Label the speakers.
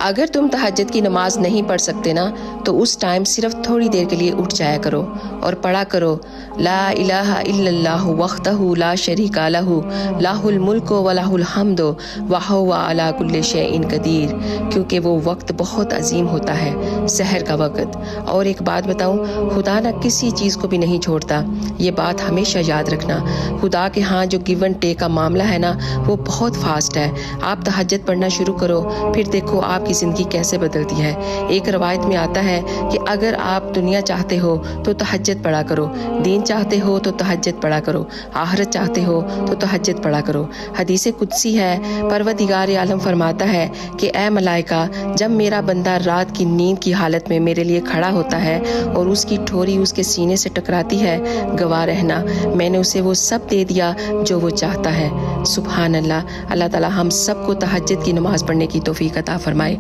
Speaker 1: अगर तुम तहज्जुद की नमाज नहीं पढ़ सकते ना तो उस टाइम सिर्फ थोड़ी देर के लिए उठ जाया करो और पढ़ा करो ला इलाहा इल्लल्लाहु वहदहु ला शरीका लहु लाहुल मुल्कु व लाहुल हम्दु व हुवा अला कुल्लि शैइन कदीर, क्योंकि वो वक्त बहुत अजीम होता है, सहर का वक्त। और एक बात बताऊं, खुदा ना किसी चीज़ को भी नहीं छोड़ता, ये बात हमेशा याद रखना। खुदा के यहाँ जो गिव एंड टेक का मामला है ना वो बहुत फास्ट है। आप तहज्जुद पढ़ना शुरू करो, फिर देखो आपकी ज़िंदगी कैसे बदलती है। एक रवायत में आता है कि अगर आप दुनिया चाहते हो तो तहज्जुद पढ़ा करो, दीन चाहते हो तो तहज्जुद पढ़ा करो, आखिरत चाहते हो तो तहज्जुद पढ़ा करो। हदीस कुदसी है, परवरदिगार आलम फरमाता है कि ए मलाइका, जब मेरा बंदा रात की नींद की हालत में मेरे लिए खड़ा होता है और उसकी ठोरी उसके सीने से टकराती है, गवाह रहना मैंने उसे वो सब दे दिया जो वो चाहता है। सुभान अल्लाह। अल्लाह ताला हम सबको तहज्जुद की नमाज़ पढ़ने की तौफीक अता फरमाए।